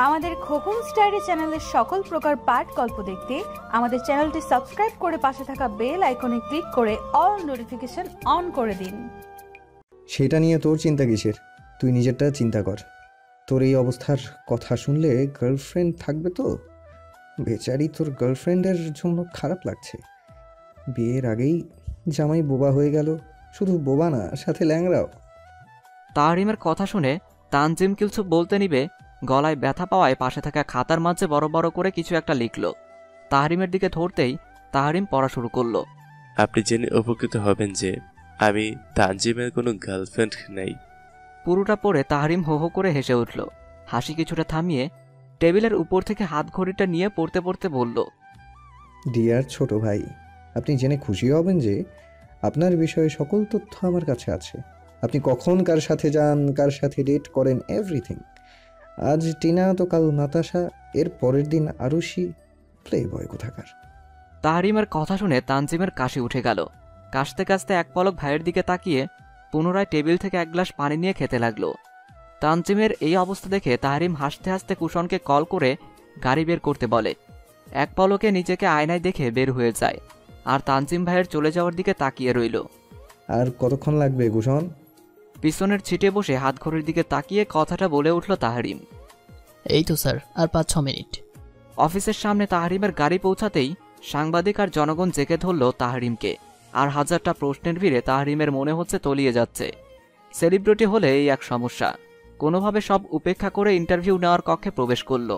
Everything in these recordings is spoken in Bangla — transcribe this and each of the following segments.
আমাদের খোকন স্টাইরি চ্যানেলের সকল প্রকার পাঠ গল্প দেখতে আমাদের চ্যানেলটি সাবস্ক্রাইব করে পাশে থাকা বেল আইকনে ক্লিক করে অল নোটিফিকেশন অন করে দিন। সেটা নিয়ে তোর চিন্তা কিসের? তুই নিজেরটা চিন্তা কর। তোর এই অবস্থার কথা শুনলে গার্লফ্রেন্ড থাকবে তো? বেচারি তোর গার্লফ্রেন্ডের জন্য খারাপ লাগছে। বিয়ের আগেই জামাই বোবা হয়ে গেল। শুধু বোবা না, সাথে ল্যাংড়াও। তাহরিমের কথা শুনে তানজিম কিছু বলতে নিবে, গলায় ব্যথা পাওয়ায় পাশে থাকা খাতার মাঝে বড় বড় করে কিছু একটা লিখল। তাহরিমের দিকে ধরতেই তাহরিম পড়া শুরু করলো। আপনি জেনে উপকৃত হবেন যে আমি তানজিমের কোনো গার্লফ্রেন্ড নেই। পুরোটা পড়ে তাহরিম হো হো করে হেসে উঠল। হাসি কিছুটা থামিয়ে টেবিলের উপর থেকে হাত ঘড়িটা নিয়ে পড়তে পড়তে বলল, ডিয়ার ছোট ভাই, আপনি জেনে খুশি হবেন যে আপনার বিষয়ে সকল তথ্য আমার কাছে আছে। আপনি কখন কার সাথে যান, কার সাথে ডেট করেন, এভরিথিং। আজ টিনা তো কাল নাতাশা, এর পরের দিন আরুষি। প্লে বয় কোথাকার। তাহরিমের কথা শুনে তানজিমের কাশি উঠে গেল। কাশতে কাশতে এক পলক ভাইয়ের দিকে তাকিয়ে পুনরায় টেবিল থেকে এক গ্লাস পানি নিয়ে খেতে লাগলো। তানজিমের এই অবস্থা দেখে তাহরিম হাসতে হাসতে কুশনকে কল করে গাড়ি বের করতে বলে। এক পলকে নিজেকে আয়নায় দেখে বের হয়ে যায়, আর তানজিম ভাইয়ের চলে যাওয়ার দিকে তাকিয়ে রইল। আর কতক্ষণ লাগবে কুশন? পিছনের ছিটে বসে হাত ঘড়ির দিকে তাকিয়ে কথাটা বলে উঠল তাহরিম। এই তো স্যার, আর 5-6 মিনিট। অফিসের সামনে তাহরিমের গাড়ি পৌঁছাতেই সাংবাদিক আর জনগণ জেকে ধরল তাহরিমকে। আর হাজারটা প্রশ্নের ভিড়ে তাহরিমের মনে হচ্ছে তলিয়ে যাচ্ছে। সেলিব্রিটি হলে এই এক সমস্যা। কোনোভাবে সব উপেক্ষা করে ইন্টারভিউ নেওয়ার কক্ষে প্রবেশ করল।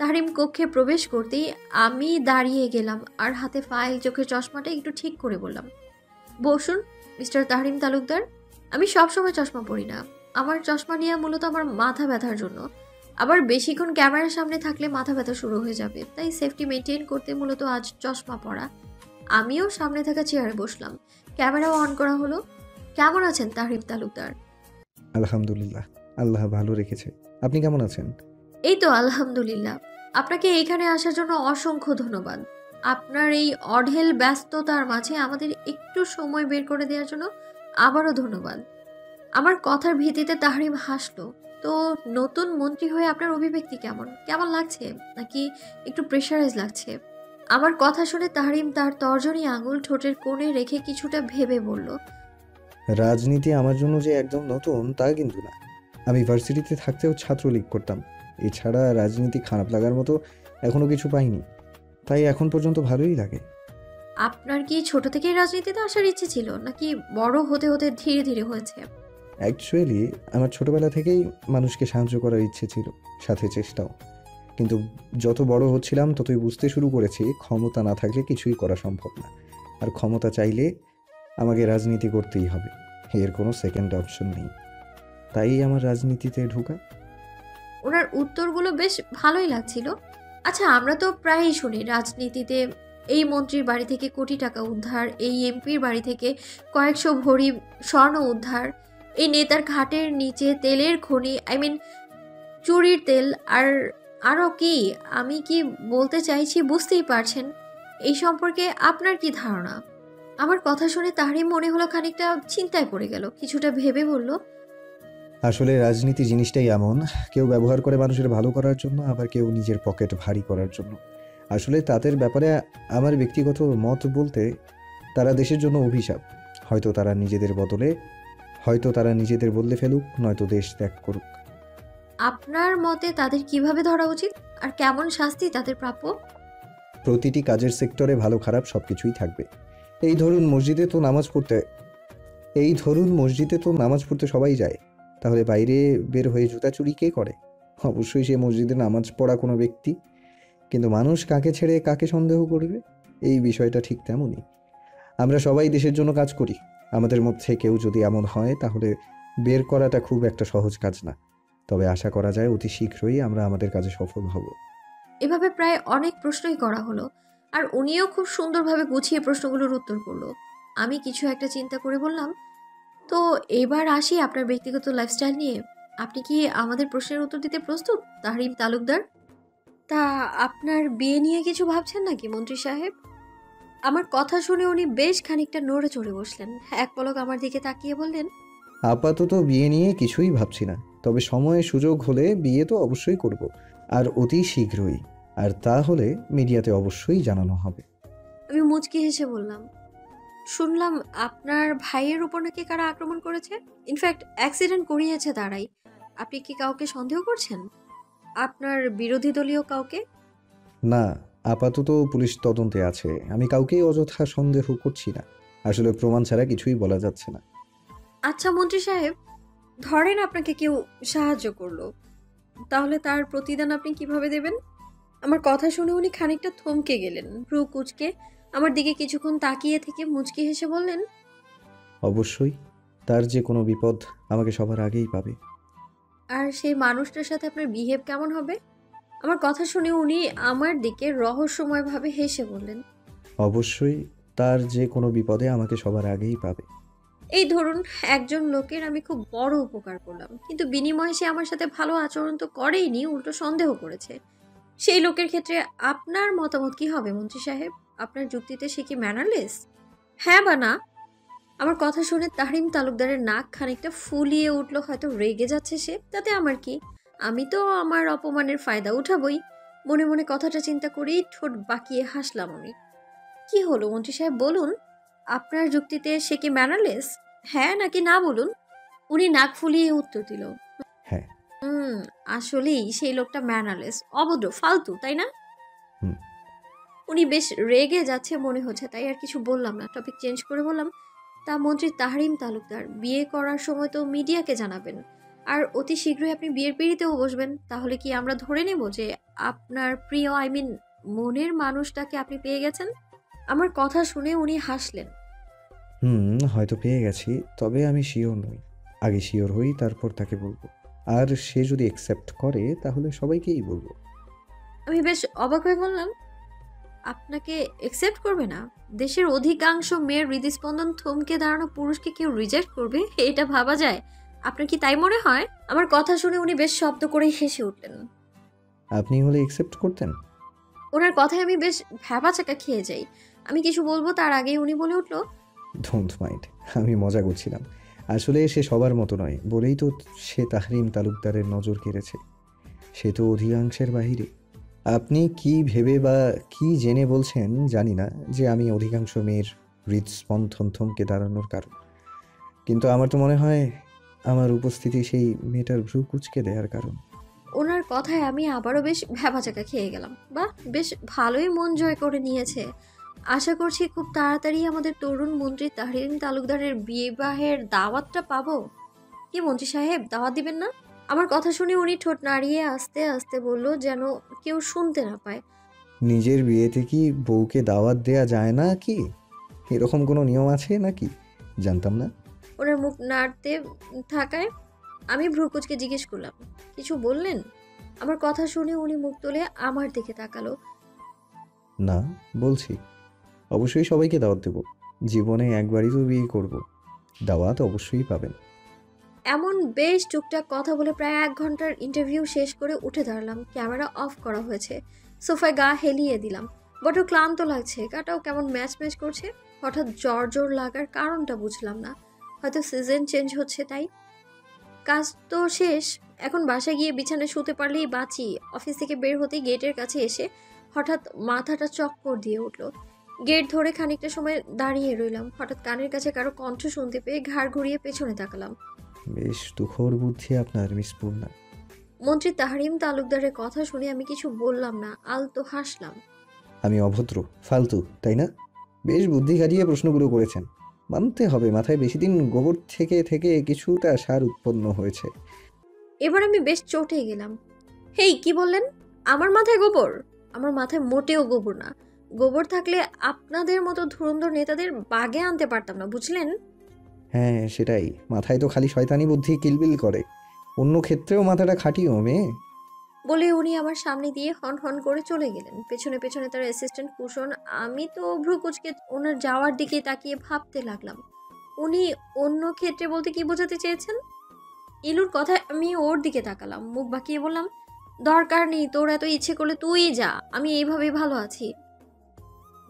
তাহরিম কক্ষে প্রবেশ করতেই আমি দাঁড়িয়ে গেলাম আর হাতে ফাইল, চোখের চশমাটা একটু ঠিক করে বললাম, বসুন মিস্টার তাহরিম তালুকদার। আমি সবসময় চশমা পরি না। আমার চশমা নিয়ে মূলত আমার মাথা ব্যথার জন্য। আবার বেশিক্ষণ ক্যামেরার সামনে থাকলে মাথা ব্যথা শুরু হয়ে যাবে, তাই সেফটি মেনটেন করতে মূলত আজ চশমা পরা। আমিও সামনে থাকা চেয়ারে বসলাম, ক্যামেরাও অন করা হলো। কেমন আছেন তাহরিম তালুকদার? আলহামদুলিল্লাহ, আল্লাহ ভালো রেখেছে। আপনি কেমন আছেন? এই তো আলহামদুলিল্লাহ। আপনাকে এইখানে আসার জন্য অসংখ্য ধন্যবাদ। আপনার এই অঢেল ব্যস্ততার মাঝে আমাদের একটু সময় বের করে দেওয়ার জন্য আবারও ধন্যবাদ। আমার কথার ভিত্তিতে তাহরিম হাসলো। তো নতুন মন্ত্রী হয়ে আপনার অভিব্যক্তি কেমন কেমন লাগছে, নাকি একটু প্রেশারাইজ লাগছে? আমার কথা শুনে তাহরিম তার তর্জনী আঙুল ঠোঁটের কোণে রেখে কিছুটা ভেবে বলল, রাজনীতি আমার জন্য যে একদম নতুন তা কিন্তু না। আমি ভার্সিটিতে থাকতেও ছাত্রলীগ করতাম। এছাড়া রাজনীতি খারাপ লাগার মতো এখনো কিছু পাইনি, তাই এখন পর্যন্ত ভালোই লাগে। আপনার কি ছোট থেকেই রাজনীতিতে আসার ইচ্ছে ছিল, নাকি বড় হতে হতে ধীরে ধীরে হয়েছে? অ্যাকচুয়ালি আমার ছোটবেলা থেকেই মানুষকে সাহায্য করার ইচ্ছে ছিল, সাথে চেষ্টাও। কিন্তু যত বড় হচ্ছিলাম ততই বুঝতে শুরু করেছি ক্ষমতা না থাকলে কিছুই করা সম্ভব না। আর ক্ষমতা চাইলে আমাকে রাজনীতি করতেই হবে, এর কোনো সেকেন্ড অপশন নেই। তাই আমার রাজনীতিতে ঢোকা। ওনার উত্তরগুলো বেশ ভালোই লাগছিল। আচ্ছা, আমরা তো প্রায়ই শুনি রাজনীতিতে এই মন্ত্রীর বাড়ি থেকে কোটি টাকা উদ্ধার, এই এমপির বাড়ি থেকে কয়েকশো ভরি স্বর্ণ উদ্ধার, এই নেতার ঘাটের নিচে তেলের খনি, চুরির তেল, আর আরও কি আমি কি বলতে চাইছি বুঝতেই পারছেন। এই সম্পর্কে আপনার কি ধারণা? আমার কথা শুনে তাহরিম মনে হলো খানিকটা চিন্তায় পড়ে গেল। কিছুটা ভেবে বলল, আসলে রাজনীতি জিনিসটাই এমন, কেউ ব্যবহার করে মানুষের ভালো করার জন্য, আবার কেউ নিজের পকেট ভারী করার জন্য। আসলে তাদের ব্যাপারে আমার ব্যক্তিগত মত বলতে, তারা দেশের জন্য অভিশাপ। হয়তো তারা নিজেদের বদলে ফেলুক, নয়তো দেশ ত্যাগ করুক। আপনার মতে তাদের কিভাবে ধরা উচিত, আর কেমন শাস্তি তাদের প্রাপ্য? প্রতিটি কাজের সেক্টরে ভালো খারাপ সবকিছুই থাকবে। এই ধরুন মসজিদে তো নামাজ পড়তে সবাই যায়, তাহলে বাইরে বের হয়ে জুতা চুরি কে করে? অবশ্যই সে মসজিদে নামাজ পড়া কোনো ব্যক্তি। কিন্তু মানুষ কাকে ছেড়ে কাকে সন্দেহ করবে, এই বিষয়টা ঠিক তেমনই। আমরা সবাই দেশের জন্য কাজ করি। আমাদের মধ্যে কেউ যদি এমন হয়, তাহলে বের করাটা খুব একটা সহজ কাজ না। তবে আশা করা যায় অতি শীঘ্রই আমরা আমাদের কাজে সফল হব। এভাবে প্রায় অনেক প্রশ্নই করা হলো, আর উনিও খুব সুন্দরভাবে গুছিয়ে প্রশ্নগুলোর উত্তর করলো। আমি কিছু একটা চিন্তা করে বললাম, তো এবার আসি আপনার ব্যক্তিগত লাইফস্টাইল নিয়ে। আপনি কি আমাদের প্রশ্নের উত্তর দিতে প্রস্তুত তাহরিম তালুকদার? তা আপনার বিয়ে নিয়ে কিছু ভাবছেন নাকি মন্ত্রী সাহেব? আমার কথা শুনে উনি বেশ খানিকটা নড়ে চড়ে বসলেন। এক পলক আমার দিকে তাকিয়ে বললেন, আপাতত বিয়ে নিয়ে কিছুই ভাবছি না। তবে সময় সুযোগ হলে বিয়ে তো অবশ্যই করব, আর অতি শীঘ্রই। আর তা হলে মিডিয়াতে অবশ্যই জানানো হবে। আমি মুচকি হেসে বললাম, শুনলাম আপনার ভাইয়ের উপর নাকি কারা আক্রমণ করেছে, ইনফ্যাক্ট অ্যাক্সিডেন্ট করিয়েছে তারাই। আপনি কি কাউকে সন্দেহ করছেন, আপনার বিরোধী দলীয় কাউকে? না, আপাতত পুলিশ তদন্তে আছে। আমি কাউকেই অযথা সন্দেহ করছি না। আসলে প্রমাণ ছাড়া কিছুই বলা যাচ্ছে না। আচ্ছা মন্ত্রী সাহেব, ধরেন আপনাকে কেউ সাহায্য করলো, তাহলে তার প্রতিদান আপনি কিভাবে দেবেন? আমার কথা শুনে উনি খানিকটা থমকে গেলেন, ভ্রু কুঁচকে আমার দিকে কিছুক্ষণ তাকিয়ে থেকে মুচকি হেসে বললেন, অবশ্যই তার যে কোনো বিপদ আমাকে সবার আগেই পাবে। আর সেই মানুষটার সাথে আপনার বিহেভ কেমন হবে? আমার কথা শুনে উনি আমার দিকে রহস্যময়ভাবে হেসে বললেন, অবশ্যই তার যে কোনো বিপদে আমাকে সবার আগেই পাবে। এই ধরুন একজন লোকের আমি খুব বড় উপকার করলাম, কিন্তু বিনিময়ে সে আমার সাথে ভালো আচরণ তো করেইনি, উল্টো সন্দেহ করেছে। সেই লোকের ক্ষেত্রে আপনার মতামত কি হবে মন্ত্রী সাহেব? আপনার যুক্তিতে সে কি ম্যানারলেস, হ্যাঁ বা না? আমার কথা শুনে তাহরিম তালুকদারের নাক খানিকটা ফুলিয়ে উঠলো, হয়তো রেগে যাচ্ছে সে, তাতে আমার কি, আমি তো আমার অপমানের ফায়দা উঠাবই। মনে মনে কথাটা চিন্তা করেই ঠোঁট বাঁকিয়ে হাসলাম আমি। কি হলো মন্ত্রী সাহেব, বলুন, আপনার যুক্তিতে সে কি ম্যানারলেস, হ্যাঁ নাকি না বলুন? উনি নাক ফুলিয়ে উত্তর দিল, হ্যাঁ। হুম, আসলেই সেই লোকটা ম্যানারলেস, অভদ্র, ফালতু, তাই না? হুম। উনি বেশ রেগে যাচ্ছে মনে হচ্ছে, তাই আর কিছু বললাম না, টপিক চেঞ্জ করে বললাম, তা মন্ত্রী তাহরিম তালুকদার, বিয়ে করার সময় তো মিডিয়াকে জানাবেন, আর অতি শীঘ্রই আপনি বিয়ের পিঁড়িতেও বসবেন, তাহলে কি আমরা ধরে নেব যে আপনার প্রিয়, মনের মানুষটাকে আপনি পেয়ে গেছেন? আমার কথা শুনে উনি হাসলেন। হয়তো পেয়ে গেছি, তবে আমি শিওর নই। আগে শিওর হই, তারপর তাকে বলবো। আর সে যদি অ্যাকসেপ্ট করে তাহলে সবাইকেই বলবো। আমি বেশ অবাক হয়ে বললাম, আপনাকে একসেপ্ট করবে না? দেশের অধিকাংশ মেয়ের হৃদস্পন্দন থমকে দাঁড়ানো পুরুষকে কেউ রিজেক্ট করবে, এটা ভাবা যায়? আপনার কি তাই মনে হয়? আমার কথা শুনে উনি বেশ শব্দ করে হেসে উঠলেন। আপনি হলে অ্যাকসেপ্ট করতেন? ওনার কথায় আমি বেশ ভ্যাবাচাকা খেয়ে যাই। আমি কিছু বলবো তার আগেই উনি বলে উঠল, ডোন্ট মাইন্ড, আমি মজা করছিলাম। আসলে সে সবার মতো নয় বলেই তো সে তাহরিম তালুকদারের নজর কেড়েছে। সে তো অধিকাংশের বাহিরে। আপনি কি ভেবে বা কি জেনে বলছেন জানি না যে আমি অধিকাংশ মেয়ের হৃদস্পন্দন থমকে দাঁড়ানোর কারণ, কিন্তু আমার তো মনে হয় আমার উপস্থিতি সেই মেয়েটার ভ্রু কুঁচকে দেওয়ার কারণ। ওনার কথায় আমি আবারও বেশ ভ্যাবাচাকা খেয়ে গেলাম। বাহ, বেশ ভালোই মন জয় করে নিয়েছে। আশা করছি খুব তাড়াতাড়ি আমাদের তরুণ মন্ত্রী তাহরিম তালুকদারের বিবাহের দাওয়াতটা পাবো। কি মন্ত্রী সাহেব, দাওয়াত দিবেন না? আমার কথা শুনে উনি ঠোঁট নাড়িয়ে আস্তে আস্তে বলল, যেন কেউ শুনতে না পায়, নিজের বিয়েতে কি বউকে দাওয়াত দেয়া যায় না কি? এরকম কোনো নিয়ম আছে নাকি? জানতাম না। ওনার মুখ নাড়তে থাকায় আমি ভ্রুকুচকে জিজ্ঞেস করলাম, কিছু বললেন? আমার কথা শুনে উনি মুখ তুলে আমার দিকে তাকালো। না, বলছি অবশ্যই সবাইকে দাওয়াত দেব। জীবনে একবারই তো বিয়ে করব, দাওয়াত অবশ্যই পাবেন। এমন বেশ টুকটাক কথা বলে প্রায় 1 ঘন্টার ইন্টারভিউ শেষ করে উঠে দাঁড়ালাম। ক্যামেরা অফ করা হয়েছে, সোফায় গা হেলিয়ে দিলাম। বড় ক্লান্ত লাগছে, গাটাও কেমন ম্যাচ ম্যাচ করছে। হঠাৎ জ্বর জ্বর লাগার কারণটা বুঝলাম না, হয়তো সিজন চেঞ্জ হচ্ছে তাই। কাজ তো শেষ, এখন বাসায় গিয়ে বিছানায় শুতে পারলেই বাঁচি। অফিস থেকে বের হতেই গেটের কাছে এসে হঠাৎ মাথাটা চক্কর দিয়ে উঠলো। গেট ধরে খানিকটা সময় দাঁড়িয়ে রইলাম। হঠাৎ কানের কাছে কারো কণ্ঠ শুনতে পেয়ে ঘাড় ঘুরিয়ে পেছনে তাকালাম। বেশ তুখোড় বুদ্ধি আপনার, মিস পূর্ণা। মন্ত্রী তাহরিম তালুকদারের কথা শুনে আমি কিছু বললাম না, আলতো হাসলাম। আমি অভদ্র, ফালতু, তাই না? বেশ বুদ্ধি খাটিয়ে প্রশ্নগুলো করেছেন, মানতে হবে। মাথায় বেশি দিন গোবর থেকে থেকে কিছুটা সার উৎপন্ন হয়েছে। এবার আমি বেশ চটে গেলাম। হেই, কি বললেন? আমার মাথায় গোবর? আমার মাথায় মোটেও গোবর না। গোবর থাকলে আপনাদের মতো ধুরন্ধর নেতাদের বাগে আনতে পারতাম না, বুঝলেন? হ্যাঁ সেটাই, মাথায় তো খালি শয়তানি বুদ্ধি কিলবিল করে। অন্য ক্ষেত্রেও মাথাটা খাটিও মেয়ে। বলে উনি আমার সামনে দিয়ে হন হন করে চলে গেলেন, পেছনে পেছনে তার অ্যাসিস্ট্যান্ট কুশন। আমি তো ভ্রুকুচকে ওনার যাওয়ার দিকে তাকিয়ে ভাবতে লাগলাম, উনি অন্য ক্ষেত্রে বলতে কি বোঝাতে চেয়েছেন। ইলুর কথা আমি ওর দিকে তাকালাম, মুখ বাঁকিয়ে বললাম, দরকার নেই তোর এত ইচ্ছে করলে তুই যা, আমি এইভাবেই ভালো আছি।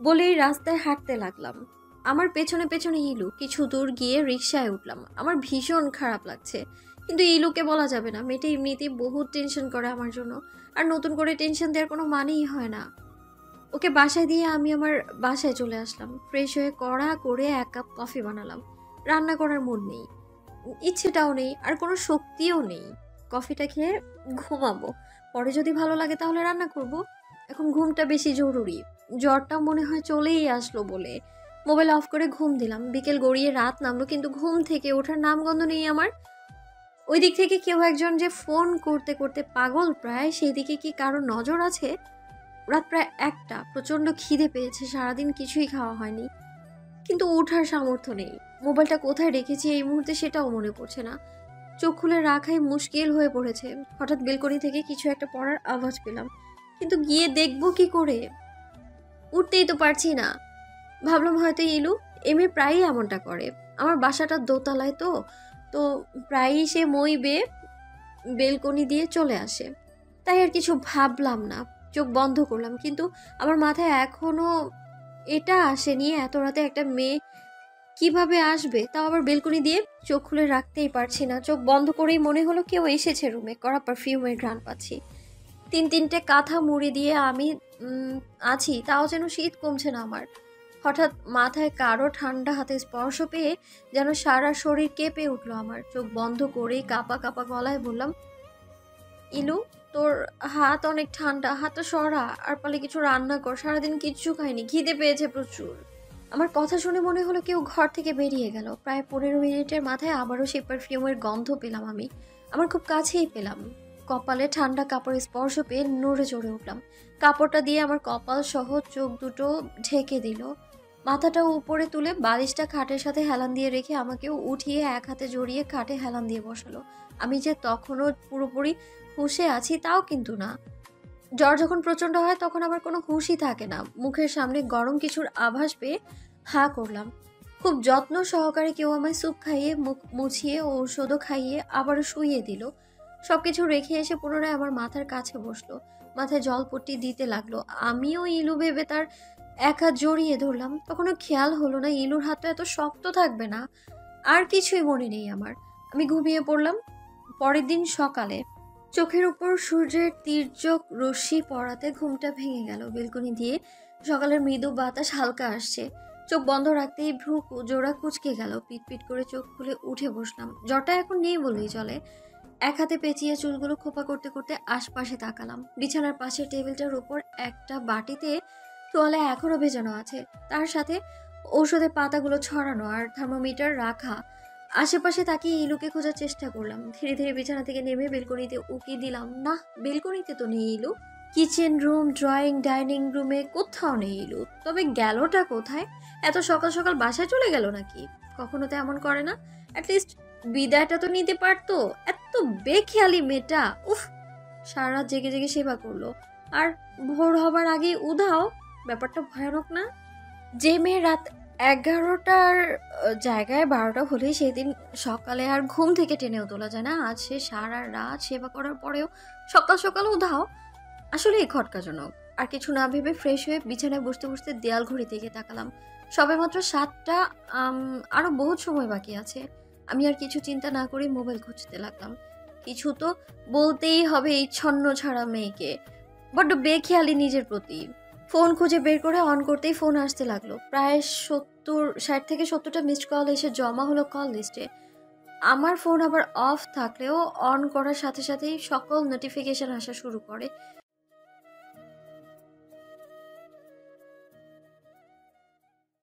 বলেই রাস্তায় হাঁটতে লাগলাম। আমার পেছনে পেছনে ইলু। কিছু দূর গিয়ে রিকশায় উঠলাম। আমার ভীষণ খারাপ লাগছে। কিন্তু ইলুকে বলা যাবে না, মেয়েটা এমনিতেই বহুত টেনশন করে আমার জন্য, আর নতুন করে টেনশন দেওয়ার কোনো মানেই হয় না। ওকে বাসায় দিয়ে আমি আমার বাসায় চলে আসলাম। ফ্রেশ হয়ে কড়া করে 1 কাপ কফি বানালাম। রান্না করার মুড নেই, ইচ্ছেটাও নেই, আর কোনো শক্তিও নেই। কফিটা খেয়ে ঘুমাবো, পরে যদি ভালো লাগে তাহলে রান্না করব। এখন ঘুমটা বেশি জরুরি। জ্বরটা মনে হয় চলেই আসলো বলে মোবাইল অফ করে ঘুম দিলাম। বিকেল গড়িয়ে রাত নামলো, কিন্তু ঘুম থেকে ওঠার নামগন্ধ নেই আমার। ওই দিক থেকে কেউ একজন যে ফোন করতে করতে পাগল প্রায়, সেই দিকে কি কারো নজর আছে? রাত প্রায় 1টা, প্রচন্ড খিদে পেয়েছে, সারাদিন কিছুই খাওয়া হয়নি, কিন্তু ওঠার সামর্থ্য নেই। মোবাইলটা কোথায় রেখেছি এই মুহূর্তে সেটাও মনে পড়ছে না। চোখ খুলে রাখাই মুশকিল হয়ে পড়েছে। হঠাৎ বেলকনি থেকে কিছু একটা পড়ার আওয়াজ পেলাম, কিন্তু গিয়ে দেখবো কি করে? উঠতেই তো পারছি না। ভাবলাম হয়তো ইলু, এমএ প্রায়ই এমনটা করে। আমার বাসাটা দোতলায়, তো তো প্রায়ই সে মই বেয়ে বেলকনি দিয়ে চলে আসে। তাই আর কিছু ভাবলাম না, চোখ বন্ধ করলাম। কিন্তু আমার মাথায় এখনো এটা আসেনি, এত রাতে একটা মেয়ে কিভাবে আসবে, তাও আবার বেলকনি দিয়ে। চোখ খুলে রাখতেই পারছি না। চোখ বন্ধ করেই মনে হলো কেউ এসেছে রুমে। কড়া পারফিউমের ঘ্রাণ পাচ্ছি। 3-3টে কাঁথা মুড়ি দিয়ে আমি আছি, তাও যেন শীত কমছে না আমার। হঠাৎ মাথায় কারো ঠান্ডা হাতে স্পর্শ পেয়ে যেন সারা শরীর কেঁপে উঠলো আমার। চোখ বন্ধ করেই কাঁপা কাঁপা গলায় বললাম, ইলু, তোর হাত অনেক ঠান্ডা, হাতটা সরা, আর পালে কিছু রান্না কর। সারাদিন কিচ্ছু খাইনি, খিদে পেয়েছে প্রচুর। আমার কথা শুনে মনে হলো কেউ ঘর থেকে বেরিয়ে গেল। প্রায় 15 মিনিটের মাথায় আবারও সেই পারফিউমের গন্ধ পেলাম আমি। আমার খুব কাছেই পেলাম। কপালে ঠান্ডা কাপড়ের স্পর্শ পেয়ে নড়ে চড়ে উঠলাম। কাপড়টা দিয়ে আমার কপাল সহ চোখ দুটো ঢেকে দিল। মাথাটা উপরে তুলে বালিশটা খাটের সাথে হেলান দিয়ে রেখে আমাকেও উঠিয়ে এক হাতে জড়িয়ে খাটে হেলান দিয়ে বসালো। আমি যে তখনও পুরোপুরি হুঁশে আছি তাও কিন্তু না। জ্বর যখন প্রচন্ড হয় তখন আমার কোনো হুঁশই থাকে না। মুখের সামনে গরম কিছুর আভাস পেয়ে হাঁ করলাম। খুব যত্ন সহকারে কেউ আমায় স্যুপ খাইয়ে, মুখ মুছিয়ে, ঔষধও খাইয়ে আবারও শুইয়ে দিল। সবকিছু রেখে এসে পুনরায় আমার মাথার কাছে বসলো। মাথায় জলপট্টি দিতে লাগলো। আমিও ইলু ভেবে তার 1 হাত জড়িয়ে ধরলাম। তখনও খেয়াল হলো না ইলুর হাতটা এত শক্ত থাকবে না। আর কিছুই মনে নেই আমার। আমি ঘুমিয়ে পড়লাম। পরের দিন সকালে চোখের উপর সূর্যের তির্যক রশ্মি পড়াতে ঘুমটা ভেঙে গেল। বেলকনি দিয়ে সকালের মৃদু বাতাস হালকা আসছে। চোখ বন্ধ রাখতেই ভ্রু জোড়া কুঁচকে গেল। পিটপিট করে চোখ খুলে উঠে বসলাম। জ্বরটা এখন নেই বললেই চলে। 1 হাতে পেঁচিয়ে চুলগুলো খোপা করতে করতে আশপাশে তাকালাম। বিছানার পাশে টেবিলটার উপর একটা বাটিতে তোয়ালে এখনো ভেজানো আছে, তার সাথে ঔষধের পাতাগুলো ছড়ানো আর থার্মোমিটার রাখা। আশেপাশে তাকিয়ে ইলুকে খোঁজার চেষ্টা করলাম। ধীরে ধীরে বিছানা থেকে নেমে বেলকনিতে উকি দিলাম। না, বেলকনিতে তো নেই ইলু। কিচেন রুম, ড্রয়িং, ডাইনিং রুমে কোথাও নেই ইলু। তবে গেলটা কোথায়? এত সকাল সকাল বাসায় চলে গেল নাকি? কখনো তো এমন করে না। অ্যাটলিস্ট বিদায়টা তো নিতে পারতো। এত বেখেয়ালি মেয়েটা, উফ! সারা রাত জেগে জেগে সেবা করলো, আর ভোর হবার আগেই উধাও। ব্যাপারটা ভয়ানক না? যে মেয়ে রাত 11টার জায়গায় 12টা হলেই সেদিন সকালে আর ঘুম থেকে টেনেও তোলা যায় না, আজ সে সারা রাত সেবা করার পরেও সকাল সকাল উধাও। আসলেই খটকাজনক। আর কিছু না ভেবে ফ্রেশ হয়ে বিছানায় বসতে বসতে দেয়াল ঘড়ির দিকে তাকালাম। সবেমাত্র 7টা। আরো বহুত সময় বাকি আছে। আমি আর কিছু চিন্তা না করে মোবাইল খুঁজতে লাগলাম। কিছু তো বলতেই হবে এই ছন্ন ছাড়া মেয়েকে। বড্ড বেখেয়ালি নিজের প্রতি। ফোন খুঁজে বের করে অন করতেই ফোন আসতে লাগলো। প্রায় 60 থেকে 70টা মিসড কল এসে জমা হলো কল লিস্টে। আমার ফোন আবার অফ থাকলেও অন করার সাথে সাথেই সকল নোটিফিকেশন আসা শুরু করে।